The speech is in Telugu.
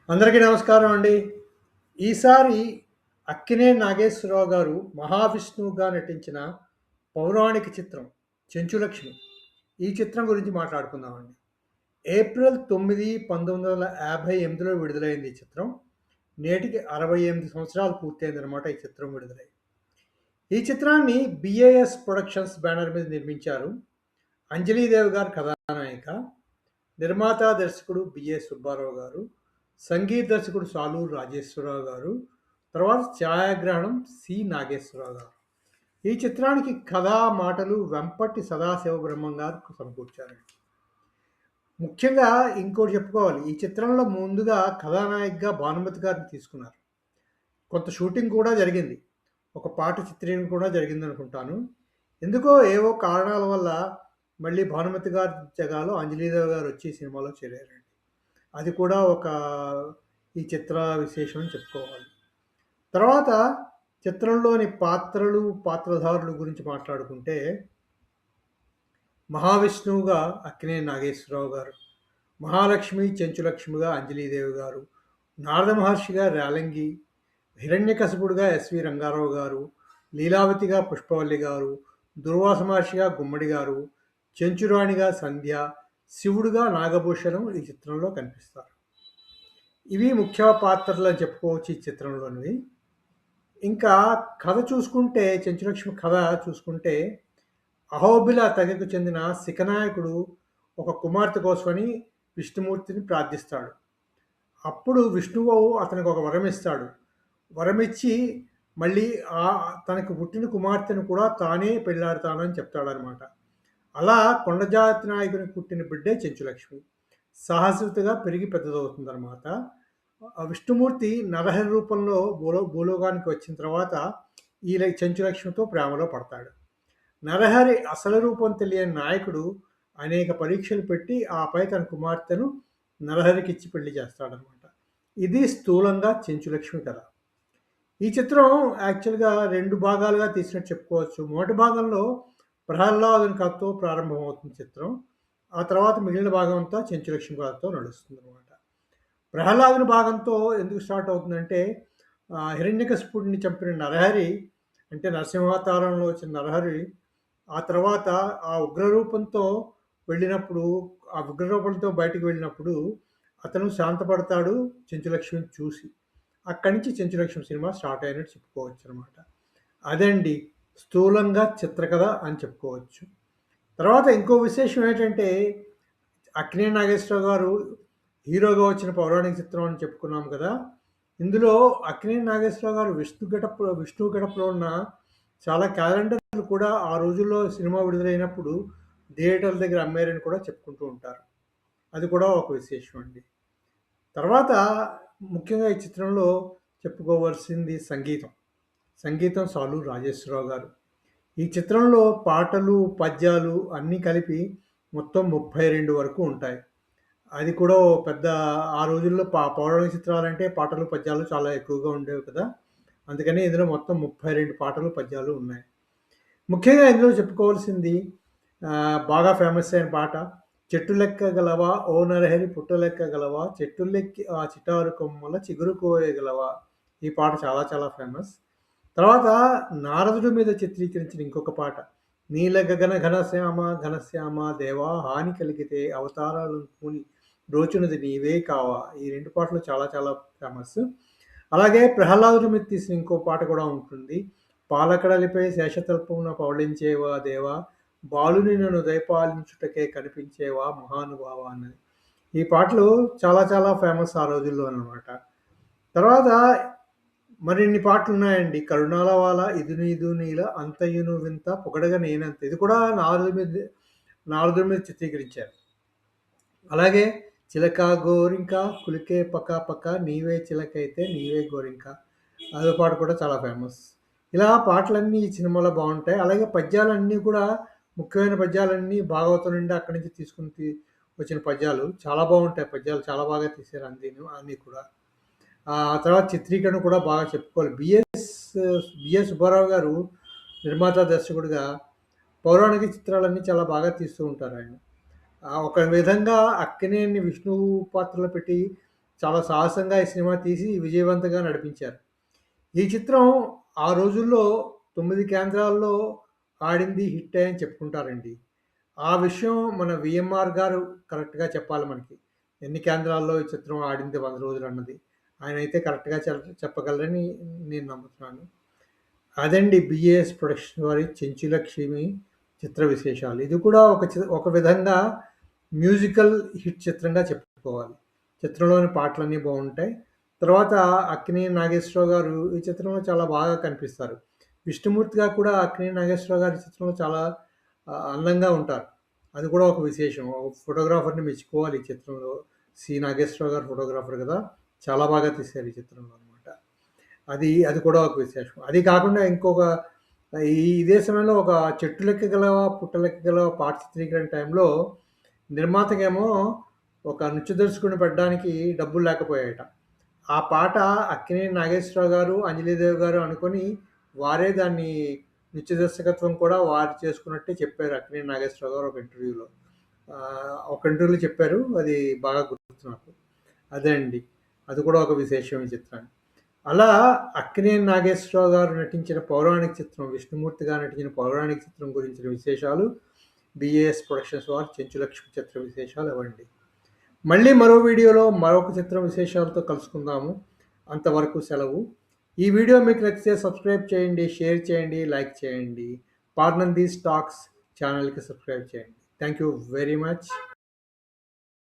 అందరికీ నమస్కారం అండి. ఈసారి అక్కినేని నాగేశ్వరరావు గారు మహావిష్ణువుగా నటించిన పౌరాణిక చిత్రం 'చెంచులక్ష్మి'. ఈ చిత్రం గురించి మాట్లాడుకుందామండి. ఏప్రిల్ 9, 1958లో విడుదలైంది ఈ చిత్రం. నేటికి 68 సంవత్సరాలు పూర్తయిందనమాట ఈ చిత్రం విడుదలై. ఈ చిత్రాన్ని బీఏఎస్ ప్రొడక్షన్స్ బ్యానర్ మీద నిర్మించారు. అంజలీదేవి గారు కథానాయిక. నిర్మాత, దర్శకుడు బిఏ సుబ్బారావు గారు. సంగీత దర్శకుడు సాలూరు రాజేశ్వరరావు గారు. తర్వాత ఛాయాగ్రహణం సి నాగేశ్వరరావు గారు. ఈ చిత్రానికి కథ, మాటలు వెంపటి సదాశివబ్రహ్మం గారు సమకూర్చారండి. ముఖ్యంగా ఇంకోటి చెప్పుకోవాలి. ఈ చిత్రంలో ముందుగా కథానాయికగా భానుమతి గారిని తీసుకున్నారు. కొంత షూటింగ్ కూడా జరిగింది. ఒక పాట చిత్రీకరణ కూడా జరిగిందనుకుంటాను. ఎందుకో ఏవో కారణాల వల్ల మళ్ళీ భానుమతి గారి జగాలో అంజలీదేవి గారు వచ్చి ఈ సినిమాలో చేరారండి. అది కూడా ఒక ఈ చిత్ర విశేషం అని చెప్పుకోవాలి. తర్వాత చిత్రంలోని పాత్రలు, పాత్రధారుల గురించి మాట్లాడుకుంటే మహావిష్ణువుగా అక్కినేని నాగేశ్వరరావు గారు, మహాలక్ష్మి చెంచులక్ష్మిగా అంజలీదేవి గారు, నారద మహర్షిగా రేలంగి, హిరణ్యకశిపుడుగా ఎస్వి రంగారావు గారు, లీలావతిగా పుష్పవల్లి గారు, దుర్వాస మహర్షిగా గుమ్మడి గారు, చెంచురాణిగా సంధ్య, శివుడుగా నాగభూషణం ఈ చిత్రంలో కనిపిస్తారు. ఇవి ముఖ్య పాత్రలు అని చెప్పుకోవచ్చు ఈ చిత్రంలోనివి. ఇంకా కథ చూసుకుంటే, చెంచులక్ష్మి కథ చూసుకుంటే, అహోబిల తెగకు చెందిన శిఖనాయకుడు ఒక కుమార్తె కోసమని విష్ణుమూర్తిని ప్రార్థిస్తాడు. అప్పుడు విష్ణువు అతనికి ఒక వరం ఇస్తాడు. వరమిచ్చి మళ్ళీ తనకు పుట్టిన కుమార్తెను కూడా తానే పెళ్ళాడతానని చెప్తాడనమాట. అలా కొండజాతి నాయకునికి పుట్టిన బిడ్డే చెంచులక్ష్మి. సాహసికతగా పెరిగి పెద్దదవుతుందన్నమాట. విష్ణుమూర్తి నరహరి రూపంలో భూలోకానికి వచ్చిన తర్వాత ఈ చెంచులక్ష్మితో ప్రేమలో పడతాడు. నరహరి అసలు రూపం తెలియని నాయకుడు అనేక పరీక్షలు పెట్టి ఆపై తన కుమార్తెను నరహరికి ఇచ్చి పెళ్లి చేస్తాడనమాట. ఇది స్థూలంగా చెంచులక్ష్మి కథ. ఈ చిత్రం యాక్చువల్గా 2 భాగాలుగా తీసినట్టు చెప్పుకోవచ్చు. మొదటి భాగంలో ప్రహ్లాదుని కథతో ప్రారంభమవుతుంది చిత్రం. ఆ తర్వాత మిగిలిన భాగం అంతా చెంచులక్ష్మి కథతో నడుస్తుందనమాట. ప్రహ్లాదుని భాగంతో ఎందుకు స్టార్ట్ అవుతుందంటే హిరణ్యకశిపుడిని చంపిన నరహరి, అంటే నరసింహావతారంలో వచ్చిన నరహరి, ఆ తర్వాత ఆ ఉగ్రరూపంతో వెళ్ళినప్పుడు, ఆ ఉగ్రరూపంతో బయటికి వెళ్ళినప్పుడు అతను శాంతపడతాడు చెంచులక్ష్మిని చూసి. అక్కడి నుంచి చెంచులక్ష్మి సినిమా స్టార్ట్ అయినట్టు చెప్పుకోవచ్చు అనమాట. అదండి స్థూలంగా చిత్రకథ అని చెప్పుకోవచ్చు. తర్వాత ఇంకో విశేషం ఏంటంటే, అక్కినేని నాగేశ్వరరావు గారు హీరోగా వచ్చిన పౌరాణిక చిత్రం అని చెప్పుకున్నాం కదా. ఇందులో అక్కినేని నాగేశ్వరరావు గారు విష్ణువు గెటప్‌లో ఉన్న చాలా క్యాలెండర్లు కూడా ఆ రోజుల్లో సినిమా విడుదలైనప్పుడు థియేటర్ల దగ్గర అమ్మారని కూడా చెప్పుకుంటూ ఉంటారు. అది కూడా ఒక విశేషం అండి. తర్వాత ముఖ్యంగా ఈ చిత్రంలో చెప్పుకోవాల్సింది సంగీతం. సంగీతం సాలూరు రాజేశ్వరరావు గారు. ఈ చిత్రంలో పాటలు, పద్యాలు అన్నీ కలిపి మొత్తం 32 వరకు ఉంటాయి. అది కూడా ఓ పెద్ద ఆ రోజుల్లో పౌరాణిక చిత్రాలంటే పాటలు, పద్యాలు చాలా ఎక్కువగా ఉండేవి కదా. అందుకని ఇందులో మొత్తం 32 పాటలు, పద్యాలు ఉన్నాయి. ముఖ్యంగా ఇందులో చెప్పుకోవాల్సింది బాగా ఫేమస్ అయిన పాట 'చెట్టులెక్కగలవా ఓ నరహరి పుట్టలెక్కగలవా చెట్టులెక్కి ఆ చిటారు కొమ్మల చిగురు కోయగలవా' ఈ పాట చాలా చాలా ఫేమస్. తర్వాత నారదుడి మీద చిత్రీకరించిన ఇంకొక పాట 'నీల గగన ఘనశ్యామ దేవా హాని కలిగితే అవతారాలను పూని రోచునది నీవే కావా' ఈ 2 పాటలు చాలా చాలా ఫేమస్. అలాగే ప్రహ్లాదుడి మీద తీసిన ఇంకో పాట కూడా ఉంటుంది. 'పాలకడలిపై శేషతల్పమున పవళించేవా దేవా బాలుని నన్ను దయపాలించుటకే కనిపించేవా మహానుభావ' అన్నది. ఈ పాటలు చాలా చాలా ఫేమస్ ఆ రోజుల్లో అన్నమాట. తర్వాత మరిన్ని పాటలున్నాయండి. 'కరుణాలవాల ఇది నీల అంతయును వింత పొగడగ నేనంత' ఇది కూడా నారదుడి మీద చిత్రీకరించారు. అలాగే 'చిలక గోరింక కులికే పక నీవే చిలకైతే నీవే గోరింక' అదో పాట కూడా చాలా ఫేమస్. ఇలా పాటలన్నీ ఈ సినిమాలో బావుంటాయి. అలాగే పద్యాలన్నీ కూడా ముఖ్యమైన పద్యాలన్నీ భాగవతం నుండి అక్కడి నుంచి తీసుకొని వచ్చిన పద్యాలు చాలా బావుంటాయి. పద్యాలు చాలా బాగా తీశారు అన్నీ కూడా. ఆ తర్వాత చిత్రీకరణ కూడా బాగా చెప్పుకోవాలి. బిఎస్ సుబ్బారావు గారు నిర్మాత, దర్శకుడిగా పౌరాణిక చిత్రాలన్నీ చాలా బాగా తీస్తూ ఉంటారాయన. ఒక విధంగా అక్కినేని విష్ణువు పాత్రలో పెట్టి చాలా సాహసంగా ఈ సినిమా తీసి విజయవంతంగా నడిపించారు. ఈ చిత్రం ఆ రోజుల్లో 9 కేంద్రాల్లో ఆడింది హిట్టే అని చెప్పుకుంటారండి. ఆ విషయం మన వీఎంఆర్ గారు కరెక్ట్‌గా చెప్పాలి మనకి. ఎన్ని కేంద్రాల్లో ఈ చిత్రం ఆడింది 100 రోజులన్నది. ఆయనైతే కరెక్ట్‌గా చెప్పగలరని నేను నమ్ముతున్నాను. అదండి 'బీఏఎస్ ప్రొడక్షన్స్' వారి 'చెంచులక్ష్మి' చిత్ర విశేషాలు. ఇది కూడా ఒక విధంగా మ్యూజికల్ హిట్ చిత్రంగా చెప్పుకోవాలి. చిత్రంలోని పాటలన్నీ బావుంటాయి. తర్వాత అక్కినేని నాగేశ్వరరావు గారు ఈ చిత్రంలో చాలా బాగా కనిపిస్తారు. విష్ణుమూర్తిగా కూడా అక్కినేని నాగేశ్వరరావు గారి చిత్రంలో చాలా అందంగా ఉంటారు. అది కూడా ఒక విశేషం. ఒక ఫోటోగ్రాఫర్‌ని మెచ్చుకోవాలి ఈ చిత్రంలో. నాగేశ్వరరావు గారు ఫోటోగ్రాఫర్ కదా! చాలా బాగా తీశారు ఈ చిత్రంలో అనమాట. అది కూడా ఒక విశేషం. అది కాకుండా ఇదే సమయంలో ఒక 'చెట్టు లెక్కగలవా పుట్టలెక్కగలవా' పాట చిత్రీకరణ టైంలో నిర్మాతకేమో ఒక నృత్య దర్శకుడిని పెట్టడానికి డబ్బులు లేకపోయాయట. ఆ పాట అక్కినేని నాగేశ్వరరావు గారు, అంజలీదేవి గారు అనుకోని వారే దాన్ని నృత్య దర్శకత్వం కూడా వారు చేసుకున్నట్టే చెప్పారు అక్కినేని నాగేశ్వరరావు గారు ఒక ఇంటర్వ్యూలో. ఒక ఇంటర్వ్యూలో చెప్పారు. అది బాగా గుర్తు నాకు. అదే అండి. అది కూడా ఒక విశేషం ఈ చిత్రానికి. అలా అక్కినేని నాగేశ్వరరావు గారు నటించిన పౌరాణిక చిత్రం, విష్ణుమూర్తి గారు నటించిన పౌరాణిక చిత్రం గురించిన విశేషాలు బీఏఎస్ ప్రొడక్షన్స్ వారి 'చెంచులక్ష్మి' చిత్ర విశేషాలు అవండి. మళ్ళీ మరో వీడియోలో మరొక చిత్రం విశేషాలతో కలుసుకుందాము. అంతవరకు సెలవు. ఈ వీడియో మీకు నచ్చితే సబ్స్క్రైబ్ చేయండి, షేర్ చేయండి, లైక్ చేయండి. 'పార్నందీస్ టాక్స్' ఛానల్‌కి సబ్స్క్రైబ్ చేయండి. Thank you very much.